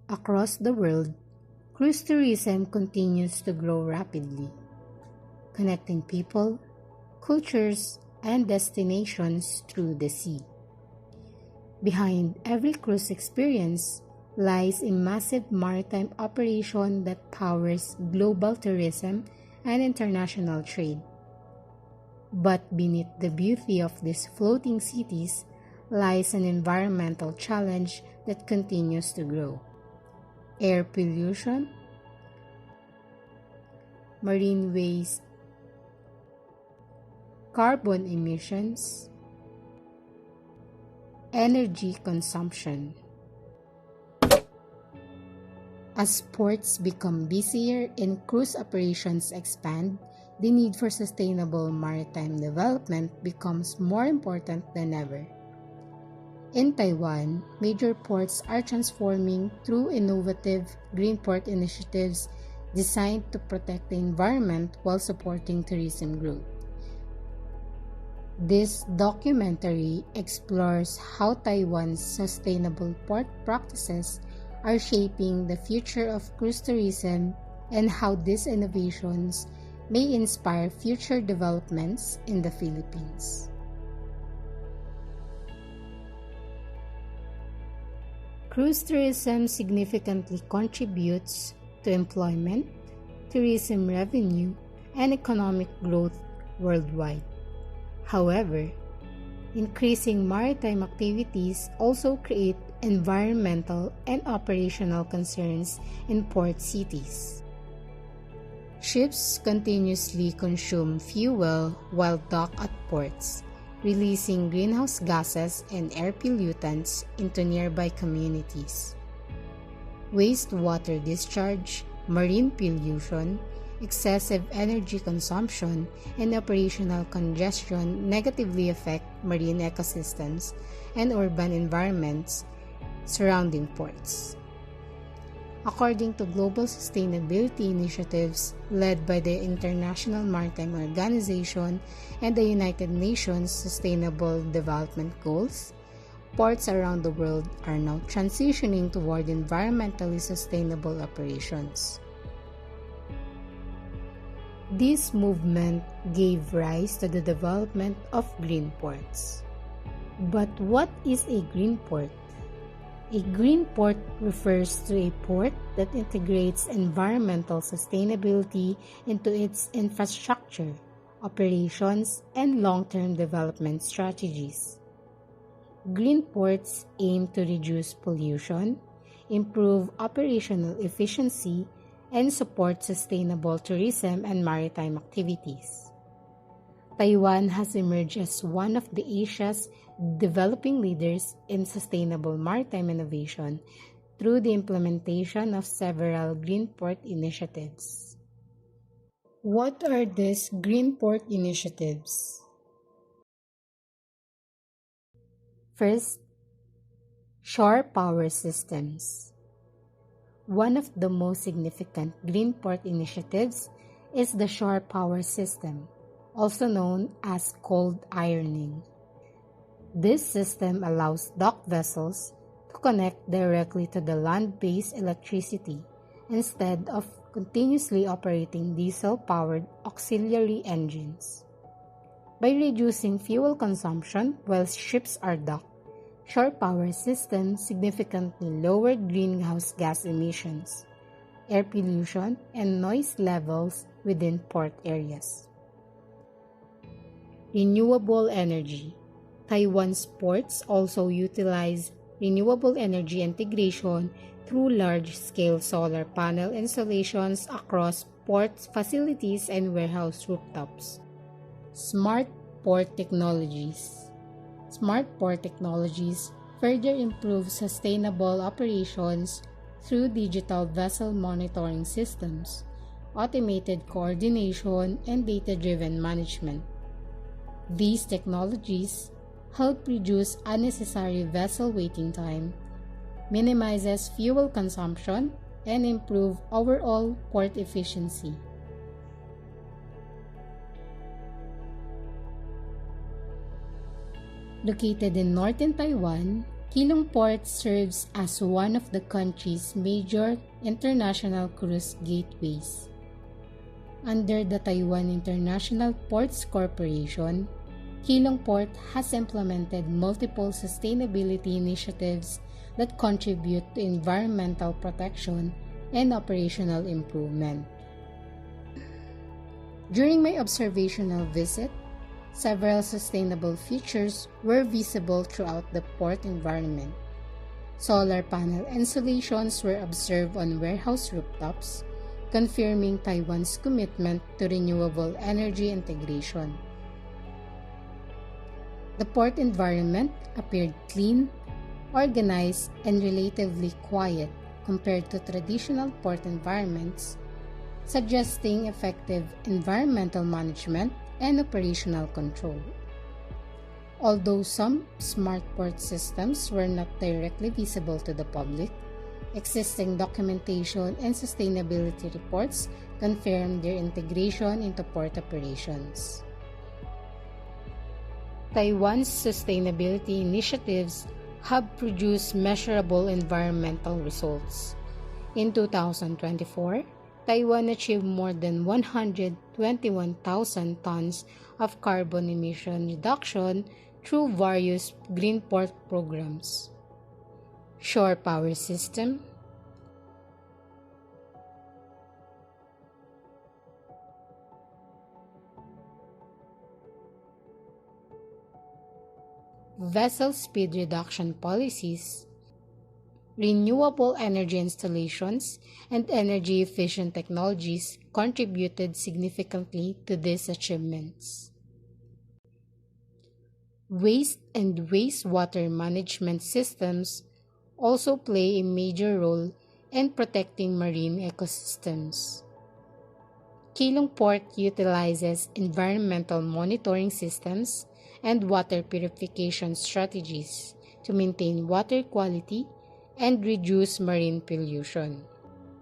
Across the world, cruise tourism continues to grow rapidly, connecting people, cultures, and destinations through the sea. Behind every cruise experience lies a massive maritime operation that powers global tourism and international trade. But beneath the beauty of these floating cities lies an environmental challenge that continues to grow. Air pollution, marine waste, carbon emissions, energy consumption. As ports become busier and cruise operations expand, the need for sustainable maritime development becomes more important than ever. In Taiwan, major ports are transforming through innovative green port initiatives designed to protect the environment while supporting tourism growth. This documentary explores how Taiwan's sustainable port practices are shaping the future of cruise tourism and how these innovations may inspire future developments in the Philippines. Cruise tourism significantly contributes to employment, tourism revenue, and economic growth worldwide. However, increasing maritime activities also create environmental and operational concerns in port cities. Ships continuously consume fuel while docked at ports, releasing greenhouse gases and air pollutants into nearby communities. Wastewater discharge, marine pollution, excessive energy consumption, and operational congestion negatively affect marine ecosystems and urban environments surrounding ports. According to global sustainability initiatives led by the International Maritime Organization and the United Nations Sustainable Development Goals, ports around the world are now transitioning toward environmentally sustainable operations. This movement gave rise to the development of green ports. But what is a green port? A green port refers to a port that integrates environmental sustainability into its infrastructure, operations, and long-term development strategies. Green ports aim to reduce pollution, improve operational efficiency, and support sustainable tourism and maritime activities. Taiwan has emerged as one of Asia's developing leaders in sustainable maritime innovation through the implementation of several green port initiatives. What are these green port initiatives? First, shore power systems. One of the most significant green port initiatives is the shore power system, also known as cold ironing. This system allows docked vessels to connect directly to the land-based electricity instead of continuously operating diesel-powered auxiliary engines. By reducing fuel consumption while ships are docked, shore power systems significantly lower greenhouse gas emissions, air pollution, and noise levels within port areas. Renewable energy. Taiwan's ports also utilize renewable energy integration through large-scale solar panel installations across port facilities and warehouse rooftops. Smart port technologies. Smart port technologies further improve sustainable operations through digital vessel monitoring systems, automated coordination, and data-driven management. These technologies help reduce unnecessary vessel waiting time, minimizes fuel consumption, and improve overall port efficiency. Located in northern Taiwan, Keelung Port serves as one of the country's major international cruise gateways. Under the Taiwan International Ports Corporation, Keelung Port has implemented multiple sustainability initiatives that contribute to environmental protection and operational improvement. During my observational visit, several sustainable features were visible throughout the port environment. Solar panel installations were observed on warehouse rooftops, confirming Taiwan's commitment to renewable energy integration. The port environment appeared clean, organized, and relatively quiet compared to traditional port environments, suggesting effective environmental management and operational control. Although some smart port systems were not directly visible to the public, existing documentation and sustainability reports confirmed their integration into port operations. Taiwan's sustainability initiatives have produced measurable environmental results. In 2024, Taiwan achieved more than 121,000 tons of carbon emission reduction through various green port programs. Shore power system, vessel speed reduction policies, renewable energy installations, and energy-efficient technologies contributed significantly to these achievements. Waste and wastewater management systems also play a major role in protecting marine ecosystems. Keelung Port utilizes environmental monitoring systems and water purification strategies to maintain water quality and reduce marine pollution.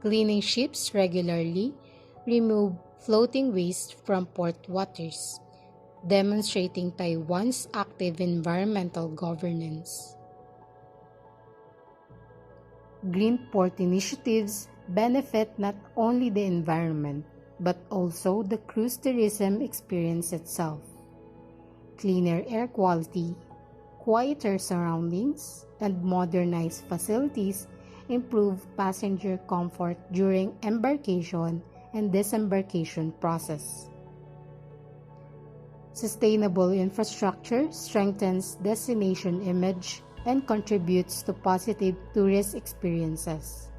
Cleaning ships regularly remove floating waste from port waters, demonstrating Taiwan's active environmental governance. Green port initiatives benefit not only the environment, but also the cruise tourism experience itself. Cleaner air quality, quieter surroundings, and modernized facilities improve passenger comfort during embarkation and disembarkation process. Sustainable infrastructure strengthens destination image and contributes to positive tourist experiences.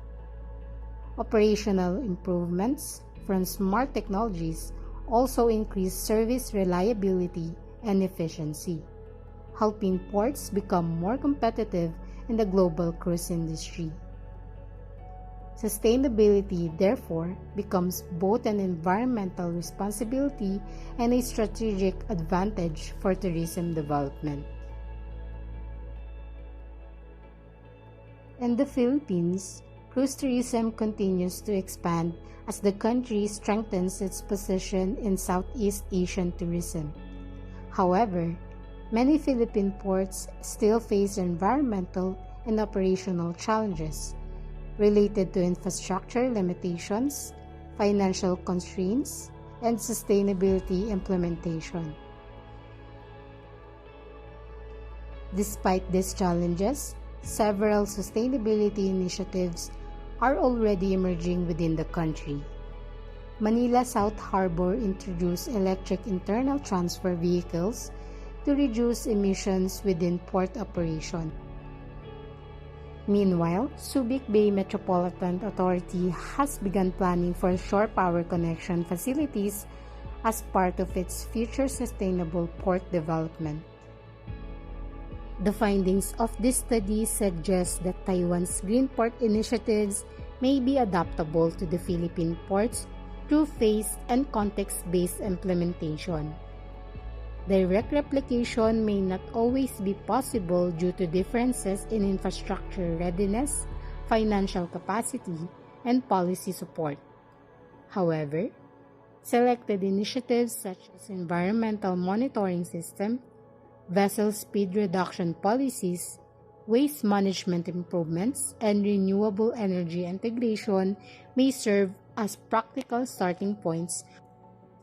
Operational improvements from smart technologies also increase service reliability and efficiency, helping ports become more competitive in the global cruise industry. Sustainability, therefore, becomes both an environmental responsibility and a strategic advantage for tourism development. In the Philippines, cruise tourism continues to expand as the country strengthens its position in Southeast Asian tourism. However, many Philippine ports still face environmental and operational challenges related to infrastructure limitations, financial constraints, and sustainability implementation. Despite these challenges, several sustainability initiatives are already emerging within the country. Manila South Harbor introduced electric internal transfer vehicles to reduce emissions within port operation. Meanwhile, Subic Bay Metropolitan Authority has begun planning for shore power connection facilities as part of its future sustainable port development. The findings of this study suggest that Taiwan's green port initiatives may be adaptable to the Philippine ports through phased and context-based implementation. Direct replication may not always be possible due to differences in infrastructure readiness, financial capacity, and policy support. However, selected initiatives such as environmental monitoring system, vessel speed reduction policies, waste management improvements, and renewable energy integration may serve as practical starting points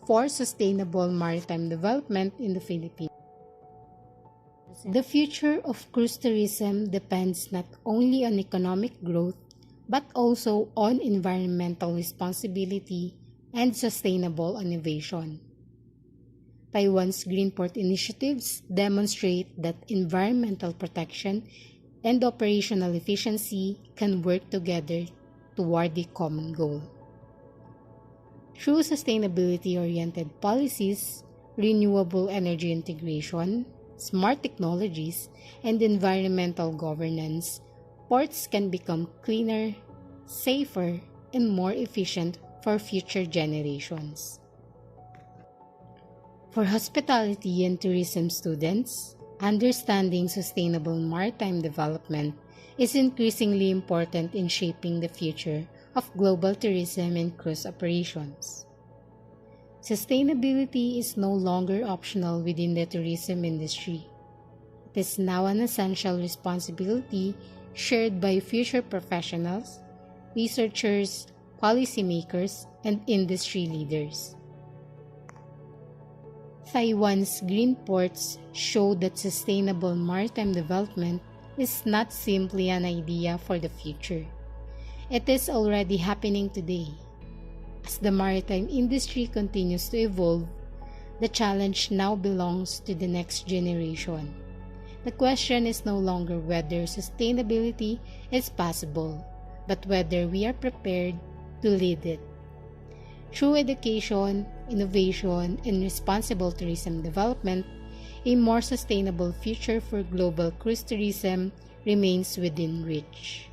for sustainable maritime development in the Philippines. The future of cruise tourism depends not only on economic growth but also on environmental responsibility and sustainable innovation. Taiwan's Green Port initiatives demonstrate that environmental protection and operational efficiency can work together toward a common goal. Through sustainability-oriented policies, renewable energy integration, smart technologies, and environmental governance, ports can become cleaner, safer, and more efficient for future generations. For hospitality and tourism students, understanding sustainable maritime development is increasingly important in shaping the future of global tourism and cruise operations. Sustainability is no longer optional within the tourism industry. It is now an essential responsibility shared by future professionals, researchers, policymakers, and industry leaders. Taiwan's green ports show that sustainable maritime development is not simply an idea for the future. It is already happening today. As the maritime industry continues to evolve, the challenge now belongs to the next generation. The question is no longer whether sustainability is possible, but whether we are prepared to lead it. Through education, innovation, and responsible tourism development, a more sustainable future for global cruise tourism remains within reach.